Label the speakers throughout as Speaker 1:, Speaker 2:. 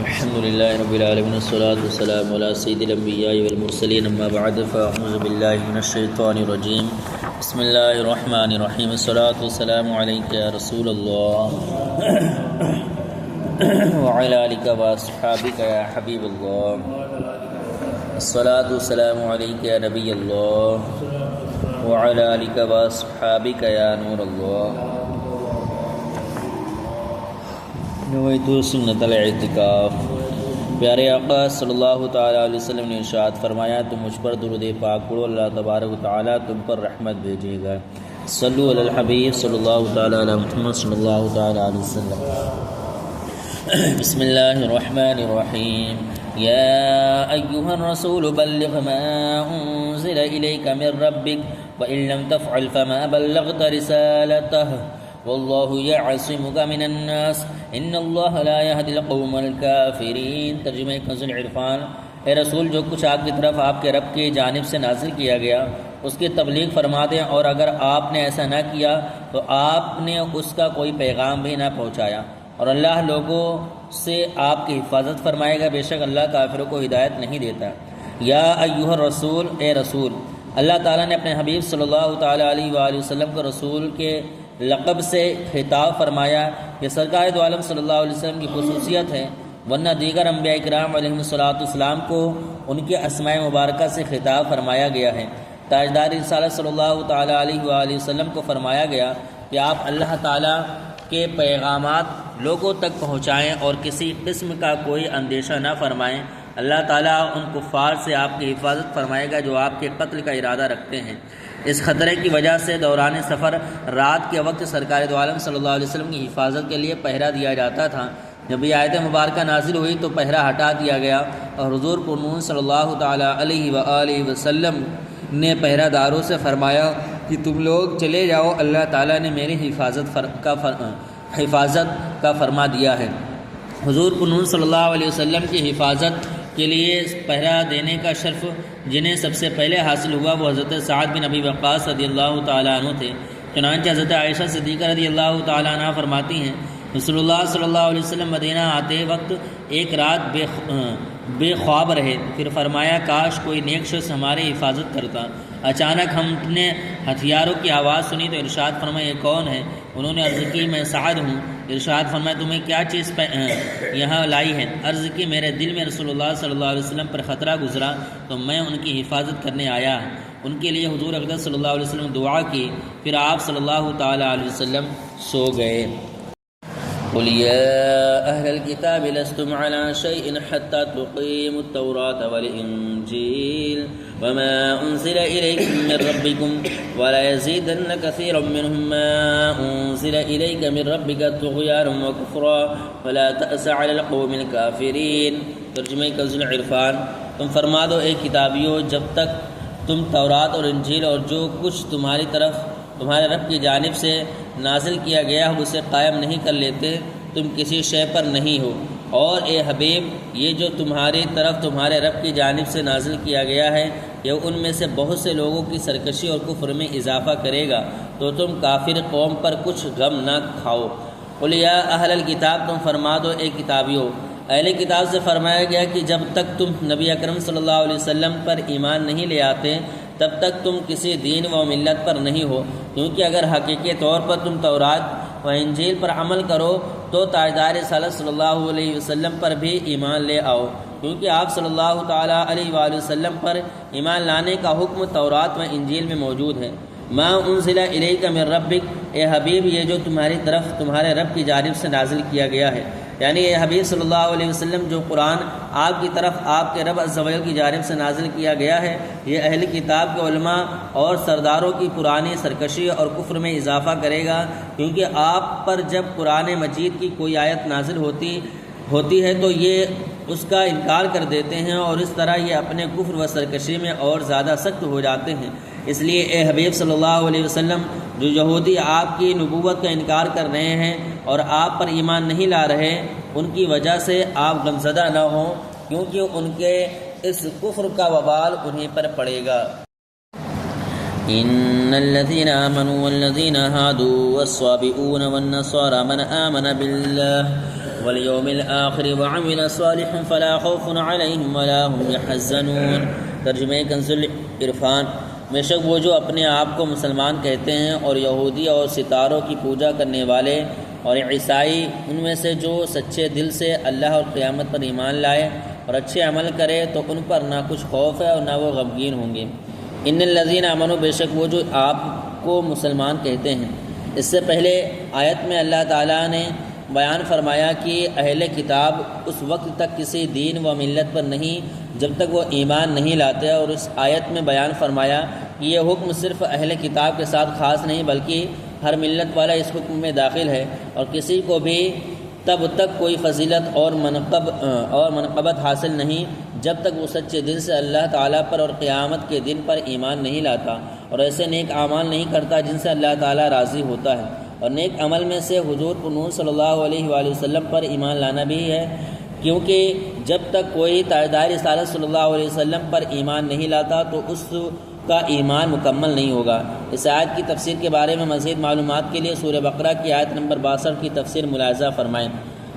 Speaker 1: الحمد لله رب العالمين والصلاة والسلام على سيد الأنبياء والمرسلين أما بعد فأعوذ بالله من الشيطان الرجيم بسم الله الرحمن الرحيم الصلاة والسلام عليك يا رسول الله وعلى آلك وأصحابك يا حبيب الله الصلاة والسلام عليك يا نبي الله وعلى آلك وأصحابك يا نور الله نویت سنت الاعتکاف۔ پیارے آقا صلی اللہ تعالیٰ علیہ وسلم نے ارشاد فرمایا تم مجھ پر درود پاک پڑھو، اللہ تبارک و تعالیٰ تم پر رحمت بھیجے گا۔ صلو علی الحبیب صلی اللہ تعالیٰ علی محمد صلی اللہ تعالیٰ علیہ وسلم۔ بسم اللہ الرحمن الرحیم۔ یا ایہا الرسول بلغ ما انزل الیک من ربک وان لم تفعل فما بلغت رسالتہ واللہ یعصمک من الناس ان اللہ لا یہدی القوم الکافرین۔ ترجمہ کنز العرفان۔ اے رسول، جو کچھ آپ کی طرف آپ کے رب کی جانب سے نازل کیا گیا اس کی تبلیغ فرما دیں، اور اگر آپ نے ایسا نہ کیا تو آپ نے اس کا کوئی پیغام بھی نہ پہنچایا، اور اللہ لوگوں سے آپ کی حفاظت فرمائے گا، بے شک اللہ کافروں کو ہدایت نہیں دیتا۔ یا ایھا الرسول، اے رسول۔ اللہ تعالیٰ نے اپنے حبیب صلی اللہ تعالیٰ علیہ وآلہ وسلم کو رسول کے لقب سے خطاب فرمایا۔ یہ سرکار دو عالم صلی اللہ علیہ وسلم کی خصوصیت ہے، ورنہ دیگر انبیاء کرام علیہ السلام کو ان کے اسماء مبارکہ سے خطاب فرمایا گیا ہے۔ تاجدار رسالت صلی اللہ تعالیٰ علیہ وآلہ وسلم کو فرمایا گیا کہ آپ اللہ تعالیٰ کے پیغامات لوگوں تک پہنچائیں اور کسی قسم کا کوئی اندیشہ نہ فرمائیں۔ اللہ تعالیٰ ان کفار سے آپ کی حفاظت فرمائے گا جو آپ کے قتل کا ارادہ رکھتے ہیں۔ اس خطرے کی وجہ سے دوران سفر رات کے وقت سرکار دو عالم صلی اللہ علیہ وسلم کی حفاظت کے لیے پہرا دیا جاتا تھا۔ جب یہ آیت مبارکہ نازل ہوئی تو پہرا ہٹا دیا گیا اور حضور پرنور صلی اللہ تعالیٰ علیہ وآلہ وسلم نے پہرہ داروں سے فرمایا کہ تم لوگ چلے جاؤ، اللہ تعالیٰ نے میری حفاظت کا فرما دیا ہے۔ حضور پرنور صلی اللہ علیہ وسلم کی حفاظت کے لیے پہرا دینے کا شرف جنہیں سب سے پہلے حاصل ہوا وہ حضرت سعد بن ابی وقاص رضی اللہ تعالیٰ عنہ تھے۔ چنانچہ حضرت عائشہ صدیقہ رضی اللہ تعالیٰ عنہ فرماتی ہیں رسول اللہ صلی اللہ علیہ وسلم مدینہ آتے وقت ایک رات بے خواب رہے، پھر فرمایا کاش کوئی نیک شخص ہماری حفاظت کرتا۔ اچانک ہم نے ہتھیاروں کی آواز سنی تو ارشاد فرمایا یہ کون ہے؟ انہوں نے عرض کی میں سعد ہوں۔ ارشاد فرمایا تمہیں کیا چیز یہاں لائی ہے؟ عرض کی میرے دل میں رسول اللہ صلی اللہ علیہ وسلم پر خطرہ گزرا تو میں ان کی حفاظت کرنے آیا۔ ان کے لیے حضور اقدس صلی اللہ علیہ وسلم دعا کی، پھر آپ صلی اللہ تعالیٰ علیہ وسلم سو گئے۔ قل يا أهل الكتاب لستم على شيء حتى تقيموا التوراة والإنجيل وما أنزل إليكم من ربكم ولا يزيدن كثيرا منهم ما أنزل إليك من ربك طغيانا وكفرا ولا تأس على القوم الكافرين۔ ترجمہ کنز العرفان۔ تم فرما دو اے کتابیوں، جب تک تم تورات اور انجیل اور جو کچھ تمہاری طرف تمہارے رب کی جانب سے نازل کیا گیا ہو اسے قائم نہیں کر لیتے تم کسی شے پر نہیں ہو، اور اے حبیب یہ جو تمہاری طرف تمہارے رب کی جانب سے نازل کیا گیا ہے یہ ان میں سے بہت سے لوگوں کی سرکشی اور کفر میں اضافہ کرے گا تو تم کافر قوم پر کچھ غم نہ کھاؤ۔ قل یا اہل الکتاب، تم فرما دو اے کتابیوں۔ اہل کتاب سے فرمایا گیا کہ جب تک تم نبی اکرم صلی اللہ علیہ وسلم پر ایمان نہیں لے آتے تب تک تم کسی دین و ملت پر نہیں ہو، کیونکہ اگر حقیقی طور پر تم تورات و انجیل پر عمل کرو تو تاجدار رسالت صلی اللہ علیہ وسلم پر بھی ایمان لے آؤ، کیونکہ آپ صلی اللہ تعالیٰ علیہ وآلہ وسلم پر ایمان لانے کا حکم تورات و انجیل میں موجود ہے۔ ما انزل الیک من ربک، اے حبیب یہ جو تمہاری طرف تمہارے رب کی جانب سے نازل کیا گیا ہے، یعنی اے حبیب صلی اللہ علیہ وسلم جو قرآن آپ کی طرف آپ کے رب عز و جل کی جانب سے نازل کیا گیا ہے یہ اہل کتاب کے علماء اور سرداروں کی پرانی سرکشی اور کفر میں اضافہ کرے گا، کیونکہ آپ پر جب قرآن مجید کی کوئی آیت نازل ہوتی ہے تو یہ اس کا انکار کر دیتے ہیں اور اس طرح یہ اپنے کفر و سرکشی میں اور زیادہ سخت ہو جاتے ہیں۔ اس لیے اے حبیب صلی اللہ علیہ وسلم جو یہودی آپ کی نبوت کا انکار کر رہے ہیں اور آپ پر ایمان نہیں لا رہے ان کی وجہ سے آپ غمزدہ نہ ہوں، کیونکہ ان کے اس کفر کا وبال انہیں پر پڑے گا۔ ان الذين آمنوا والذين هادوا والصابئون والنصارى من آمن بالله والیوم الآخر وعمل صالحا فلا خوف علیہم ولا هم يحزنون۔ ترجمہ کنز العرفان۔ بے شک وہ جو اپنے آپ کو مسلمان کہتے ہیں اور یہودی اور ستاروں کی پوجا کرنے والے اور عیسائی ان میں سے جو سچے دل سے اللہ اور قیامت پر ایمان لائے اور اچھے عمل کرے تو ان پر نہ کچھ خوف ہے اور نہ وہ غمگین ہوں گے۔ ان الذین آمنوا، بے شک وہ جو آپ کو مسلمان کہتے ہیں۔ اس سے پہلے آیت میں اللہ تعالیٰ نے بیان فرمایا کہ اہل کتاب اس وقت تک کسی دین و ملت پر نہیں جب تک وہ ایمان نہیں لاتے، اور اس آیت میں بیان فرمایا کہ یہ حکم صرف اہل کتاب کے ساتھ خاص نہیں بلکہ ہر ملت والا اس حکم میں داخل ہے، اور کسی کو بھی تب تک کوئی فضیلت اور منقبت حاصل نہیں جب تک وہ سچے دل سے اللہ تعالیٰ پر اور قیامت کے دن پر ایمان نہیں لاتا اور ایسے نیک اعمال نہیں کرتا جن سے اللہ تعالیٰ راضی ہوتا ہے۔ اور نیک عمل میں سے حضور نور صلی اللہ علیہ وآلہ وسلم پر ایمان لانا بھی ہے، کیونکہ جب تک کوئی تابعدار رسالت صلی اللہ علیہ وسلم پر ایمان نہیں لاتا تو اس کا ایمان مکمل نہیں ہوگا۔ اس آیت کی تفسیر کے بارے میں مزید معلومات کے لیے سورہ بقرہ کی آیت نمبر 62 کی تفسیر ملاحظہ فرمائیں۔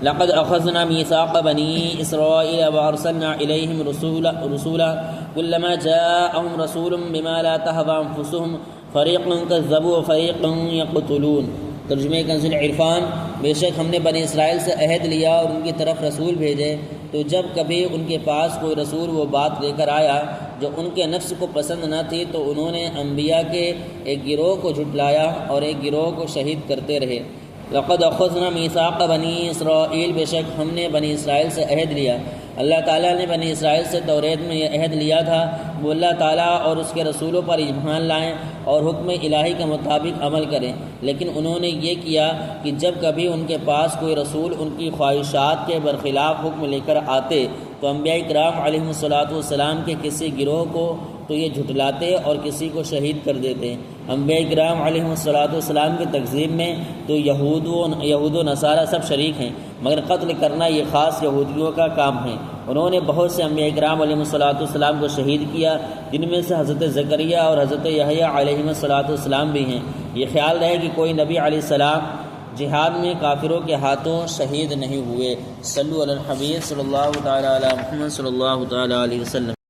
Speaker 1: لقد اخذنا میثاق بنی اسرائیل وارسلنا الیہم رسولا کلما جاءہم رسول بما لا تہوی انفسہم فریق کذبوا وفریق یقتلون۔ ترجمہ کنز العرفان۔ بے شک ہم نے بنی اسرائیل سے عہد لیا اور ان کی طرف رسول بھیجے، تو جب کبھی ان کے پاس کوئی رسول وہ بات لے کر آیا جو ان کے نفس کو پسند نہ تھی تو انہوں نے انبیاء کے ایک گروہ کو جھٹلایا اور ایک گروہ کو شہید کرتے رہے۔ لقد اخذنا میثاق بنی اسرائیل، بے شک ہم نے بنی اسرائیل سے عہد لیا۔ اللہ تعالیٰ نے بنی اسرائیل سے توریت میں یہ عہد لیا تھا وہ اللہ تعالیٰ اور اس کے رسولوں پر ایمان لائیں اور حکم الہی کے مطابق عمل کریں، لیکن انہوں نے یہ کیا کہ جب کبھی ان کے پاس کوئی رسول ان کی خواہشات کے برخلاف حکم لے کر آتے تو انبیاء کرام علیہم السلام کے کسی گروہ کو تو یہ جھٹلاتے اور کسی کو شہید کر دیتے۔ انبیاء کرام علیہم السلام کی تکذیب میں تو یہود و نصارہ سب شریک ہیں، مگر قتل کرنا یہ خاص یہودیوں کا کام ہے۔ انہوں نے بہت سے انبیاء کرام علیہم السلام کو شہید کیا، جن میں سے حضرت زکریا اور حضرت یحییٰ علیہم السلام بھی ہیں۔ یہ خیال رہے کہ کوئی نبی علیہ السلام جہاد میں کافروں کے ہاتھوں شہید نہیں ہوئے۔ صلو علی الحبیب صلی اللہ تعالی علی محمد صلی اللہ تعالی علیہ وسلم۔